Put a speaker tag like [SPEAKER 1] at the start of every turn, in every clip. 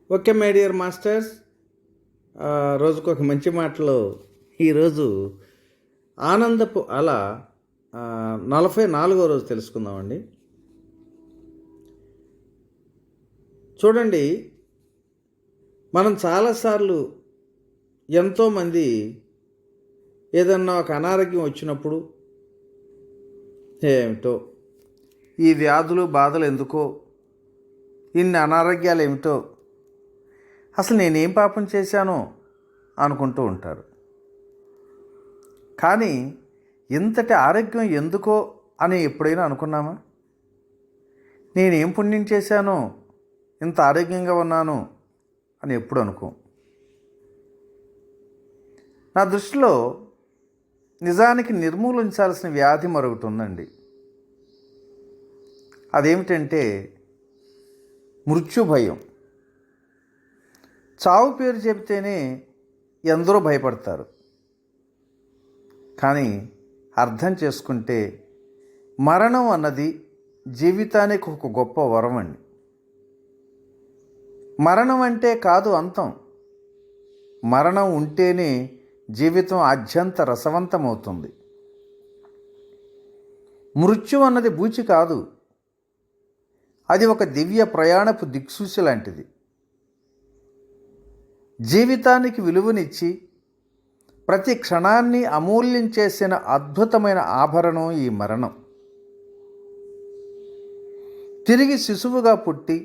[SPEAKER 1] Okay my dear masters, రోజుకు ఒక మంచి మాటలో ఈరోజు ఆనందపు అల 44వ రోజు తెలుసుకుందామండి. చూడండి, మనం చాలాసార్లు ఎంతోమంది ఏదన్నా ఒక అనారోగ్యం వచ్చినప్పుడు ఏమిటో ఈ వ్యాధులు బాధలు ఎందుకో, ఇన్ని అనారోగ్యాలు ఏమిటో, అసలు నేనేం పాపం చేశానో అనుకుంటూ ఉంటారు. కానీ ఇంతటి ఆరోగ్యం ఎందుకో అని ఎప్పుడైనా అనుకున్నామా? నేనేం పుణ్యం చేశానో ఇంత ఆరోగ్యంగా ఉన్నాను అని ఎప్పుడు అనుకో. నా దృష్టిలో నిజానికి నిర్మూలించాల్సిన వ్యాధి మరొకటి ఉందండి. అదేమిటంటే మృత్యు భయం. చావు పేరు చెబితేనే ఎందరో భయపడతారు. కానీ అర్థం చేసుకుంటే మరణం అన్నది జీవితానికి ఒక గొప్ప వరం అండి. మరణం అంటే కాదు అంతం. మరణం ఉంటేనే జీవితం అత్యంత రసవంతమవుతుంది. మృత్యు అన్నది బూచి కాదు, అది ఒక దివ్య ప్రయాణపు దిక్సూచి లాంటిది. జీవితానికి విలువనిచ్చి ప్రతి క్షణాన్ని అమూల్యం చేసిన అద్భుతమైన ఆభరణం ఈ మరణం. తిరిగి శిశువుగా పుట్టి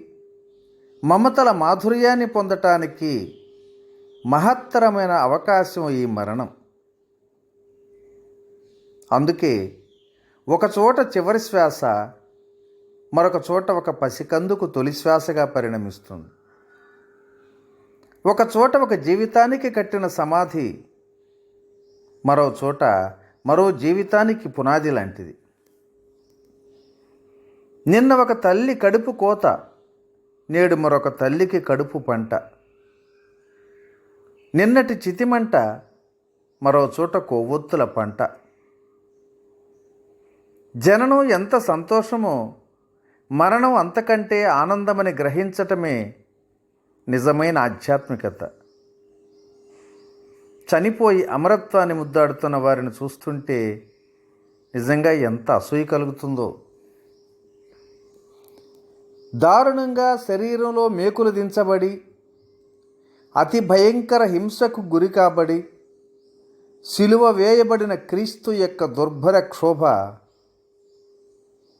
[SPEAKER 1] మమతల మాధుర్యాన్ని పొందటానికి మహత్తరమైన అవకాశం ఈ మరణం. అందుకే ఒకచోట చివరి శ్వాస మరొక చోట ఒక పసికందుకు తొలి శ్వాసగా పరిణమిస్తుంది. ఒక చోట ఒక జీవితానికి కట్టిన సమాధి మరో చోట మరో జీవితానికి పునాది లాంటిది. నిన్న ఒక తల్లి కడుపు కోత, నేడు మరొక తల్లికి కడుపు పంట. నిన్నటి చితిమంట మరో చోట కొవ్వొత్తుల పంట. జననం ఎంత సంతోషమో మరణం అంతకంటే ఆనందమని గ్రహించటమే నిజమైన ఆధ్యాత్మికత. చనిపోయి అమరత్వాన్ని ముద్దాడుతున్న వారిని చూస్తుంటే నిజంగా ఎంత అసూయ కలుగుతుందో. దారుణంగా శరీరంలో మేకులు దించబడి అతి భయంకర హింసకు గురి కాబడి సిలువ వేయబడిన క్రీస్తు యొక్క దుర్భర క్షోభ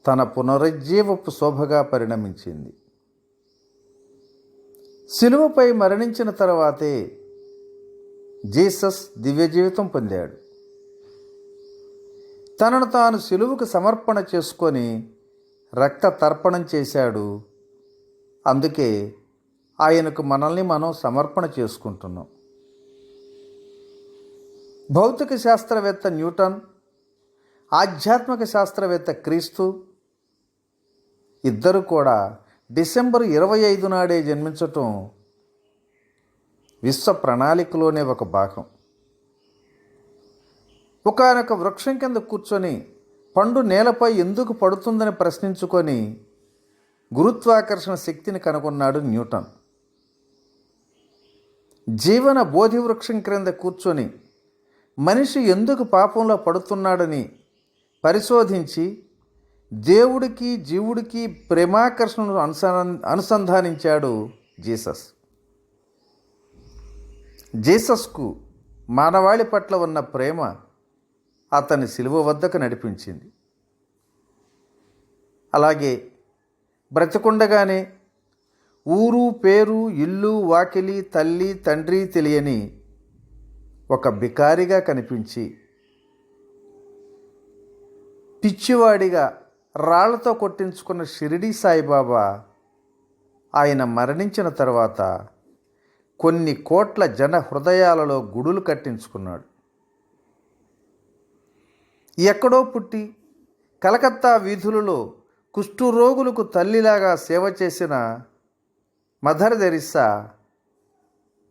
[SPEAKER 1] తన పునరుజ్జీవపు శోభగా పరిణమించింది. సిలువపై మరణించిన తర్వాతే జీసస్ దివ్య జీవితం పొందాడు. తనను తాను సిలువకు సమర్పణ చేసుకొని రక్త తర్పణం చేశాడు. అందుకే ఆయనకు మనల్ని మనం సమర్పణ చేసుకుంటున్నాం. భౌతిక శాస్త్రవేత్త న్యూటన్, ఆధ్యాత్మిక శాస్త్రవేత్త క్రీస్తు ఇద్దరు కూడా డిసెంబర్ 25 నాడే జన్మించటం విశ్వ ప్రణాళికలోనే ఒక భాగం. ఒకానొక వృక్షం కింద కూర్చొని పండు నేలపై ఎందుకు పడుతుందని ప్రశ్నించుకొని గురుత్వాకర్షణ శక్తిని కనుగొన్నాడు న్యూటన్. జీవన బోధి వృక్షం క్రింద కూర్చొని మనిషి ఎందుకు పాపంలో పడుతున్నాడని పరిశోధించి దేవుడికి జీవుడికి ప్రేమాకర్షణను అనుసంధానించాడు జీసస్. జీసస్కు మానవాళి పట్ల ఉన్న ప్రేమ అతని సిలువ వద్దకు నడిపించింది. అలాగే బ్రతికుండగానే ఊరు పేరు ఇల్లు వాకిలి తల్లి తండ్రి తెలియని ఒక బికారిగా కనిపించి పిచ్చివాడిగా రాళ్లతో కొట్టించుకున్న షిరిడీ సాయిబాబా ఆయన మరణించిన తర్వాత కొన్ని కోట్ల జన హృదయాలలో గుడులు కట్టించుకున్నాడు. ఎక్కడో పుట్టి కలకత్తా వీధులలో కుష్ఠరోగులకు తల్లిలాగా సేవ చేసిన మదర్ తెరిస్సా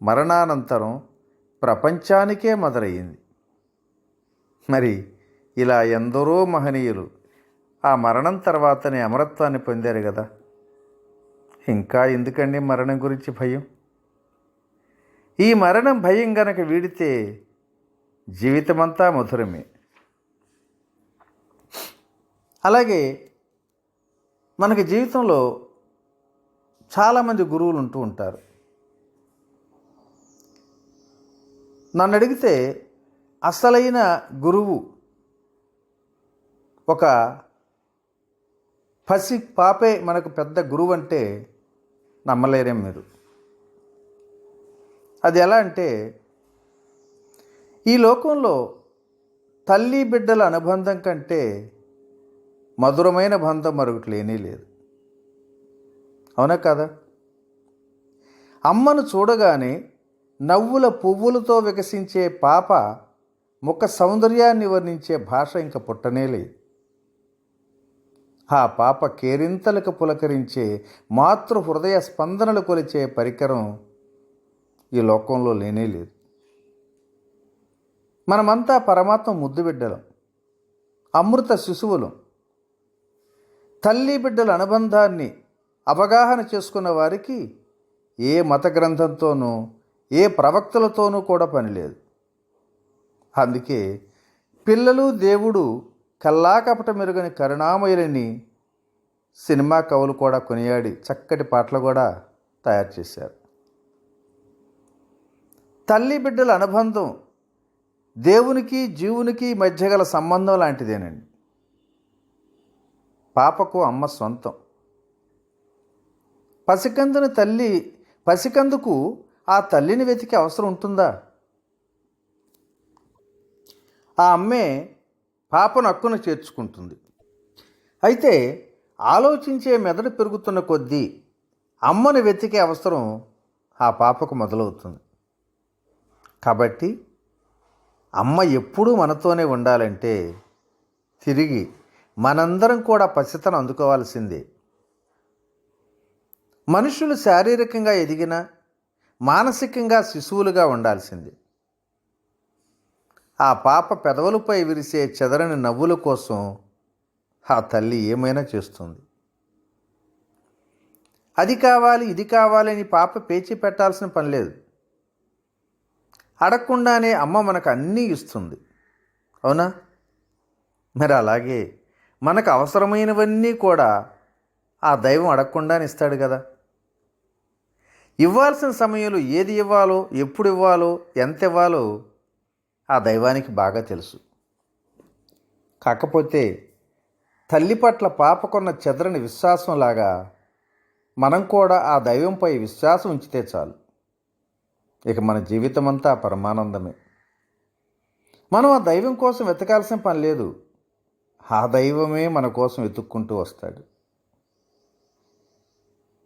[SPEAKER 1] మరణానంతరం ప్రపంచానికే మదరయ్యింది. మరి ఇలా ఎందరో మహనీయులు ఆ మరణం తర్వాతనే అమరత్వాన్ని పొందారు కదా. ఇంకా ఎందుకండి మరణం గురించి భయం? ఈ మరణం భయం గనక వీడితే జీవితమంతా మధురమే. అలాగే మనకి జీవితంలో చాలామంది గురువులు ఉంటూ ఉంటారు. నన్ను అడిగితే అసలైన గురువు ఒక పసి పాపే మనకు పెద్ద గురువు అంటే నమ్మలేరేం మీరు. అది ఎలా అంటే, ఈ లోకంలో తల్లి బిడ్డల అనుబంధం కంటే మధురమైన బంధం మరొకటి లేనే లేదు. అవునా కదా? అమ్మను చూడగానే నవ్వుల పువ్వులతో వికసించే పాప ముఖ సౌందర్యాన్ని వర్ణించే భాష ఇంక పుట్టనే లేదు. ఆ పాప కేరింతలకు పులకరించే మాతృ హృదయ స్పందనలు కొలిచే పరికరం ఈ లోకంలో లేనే లేదు. మనమంతా పరమాత్మ ముద్దు బిడ్డలం, అమృత శిశువులం. తల్లి బిడ్డల అనుబంధాన్ని అవగాహన చేసుకున్న వారికి ఏ మత గ్రంథంతోనూ ఏ ప్రవక్తలతోనూ కూడా పని లేదు. అందుకే పిల్లలు దేవుడు కల్లాకపట మెరుగని కరుణామయులని సినిమా కవులు కూడా కొనియాడి చక్కటి పాటలు కూడా తయారు చేశారు. తల్లి బిడ్డల అనుబంధం దేవునికి జీవునికి మధ్య గల సంబంధం లాంటిదేనండి. పాపకు అమ్మ సొంతం. పసికందుకు ఆ తల్లిని వెతికే అవసరం ఉంటుందా? ఆ అమ్మే పాపను హక్కును చేర్చుకుంటుంది. అయితే ఆలోచించే మెదడు పెరుగుతున్న కొద్దీ అమ్మను వెతికే అవసరం ఆ పాపకు మొదలవుతుంది. కాబట్టి అమ్మ ఎప్పుడూ మనతోనే ఉండాలంటే తిరిగి మనందరం కూడా పసితనం అందుకోవాల్సిందే. మనుషులు శారీరకంగా ఎదిగినా మానసికంగా శిశువులుగా ఉండాల్సిందే. ఆ పాప పెదవులపై విరిసే చెదరని నవ్వుల కోసం ఆ తల్లి ఏమైనా చేస్తుంది. అది కావాలి ఇది కావాలని పాప పేచి పెట్టాల్సిన పని లేదు. అడగకుండానే అమ్మ మనకు అన్నీ ఇస్తుంది. అవునా? మరి అలాగే మనకు అవసరమైనవన్నీ కూడా ఆ దైవం అడగకుండానే ఇస్తాడు కదా. ఇవ్వాల్సిన సమయంలో ఏది ఇవ్వాలో, ఎప్పుడు ఇవ్వాలో, ఎంత ఇవ్వాలో ఆ దైవానికి బాగా తెలుసు. కాకపోతే తల్లి పట్ల పాపకున్న చెదరని విశ్వాసంలాగా మనం కూడా ఆ దైవంపై విశ్వాసం ఉంచితే చాలు. ఇక మన జీవితం అంతా పరమానందమే. మనం ఆ దైవం కోసం వెతకాల్సిన పని లేదు. ఆ దైవమే మన కోసం వెతుక్కుంటూ వస్తాడు.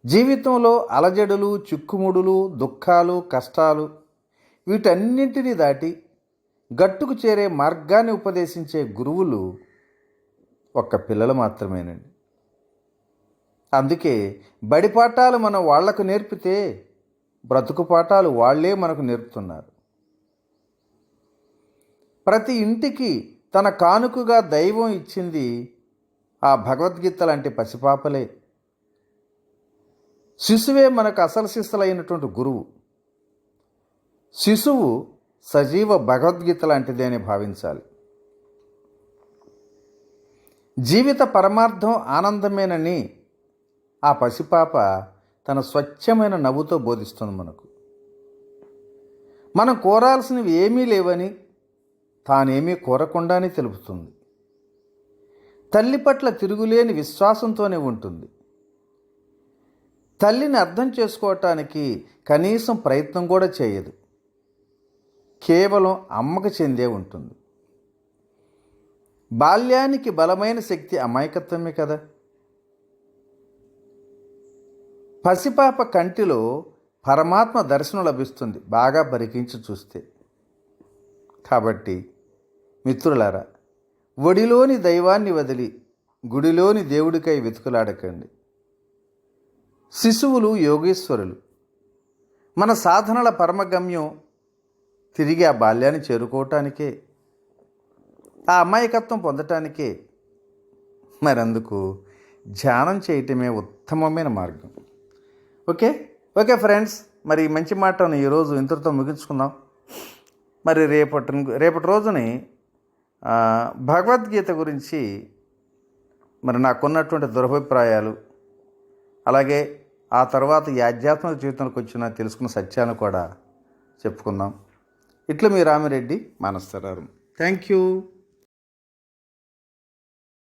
[SPEAKER 1] జీవితంలో అలజడులు, చిక్కుముడులు, దుఃఖాలు, కష్టాలు వీటన్నింటినీ దాటి గట్టుకు చేరే మార్గాన్ని ఉపదేశించే గురువులు ఒక్క పిల్లలు మాత్రమేనండి. అందుకే బడి పాఠాలు మనం వాళ్లకు నేర్పితే బ్రతుకు పాఠాలు వాళ్లే మనకు నేర్పుతున్నారు. ప్రతి ఇంటికి తన కానుకగా దైవం ఇచ్చింది ఆ భగవద్గీత లాంటి పసిపాపలే. శిశువే మనకు అసలు శిశులైనటువంటి గురువు. శిశువు సజీవ భగవద్గీత లాంటిదే అని భావించాలి. జీవిత పరమార్థం ఆనందమేనని ఆ పసిపాప తన స్వచ్ఛమైన నవ్వుతో బోధిస్తుంది మనకు. మనం కోరాల్సినవి ఏమీ లేవని తానేమీ కోరకుండానే తెలుపుతుంది. తల్లి పట్ల తిరుగులేని విశ్వాసంతోనే ఉంటుంది. తల్లిని అర్థం చేసుకోవటానికి కనీసం ప్రయత్నం కూడా చేయదు. కేవలం అమ్మకు చెందే ఉంటుంది. బాల్యానికి బలమైన శక్తి అమాయకత్వమే కదా. పసిపాప కంటిలో పరమాత్మ దర్శనం లభిస్తుంది బాగా పరికించి చూస్తే. కాబట్టి మిత్రులారా, ఒడిలోని దైవాన్ని వదిలి గుడిలోని దేవుడికై వెతుకులాడకండి. శిశువులు యోగేశ్వరులు. మన సాధనల పరమగమ్యం తిరిగి ఆ బాల్యాన్ని చేరుకోవటానికే, ఆ అమాయకత్వం పొందటానికే. మరందుకు ధ్యానం చేయటమే ఉత్తమమైన మార్గం. ఓకే ఫ్రెండ్స్, మరి ఈ మంచి మాటను ఈరోజు ఇంతటితో ముగించుకుందాం. మరి రేపటి రోజుని భగవద్గీత గురించి మరి నాకున్నటువంటి దురభిప్రాయాలు, అలాగే ఆ తర్వాత ఈ ఆధ్యాత్మిక జీవితంలోకి వచ్చిన తెలుసుకున్న సత్యాన్ని కూడా చెప్పుకుందాం. ఇట్లా మీ రామిరెడ్డి మానస్తరారు. Thank you.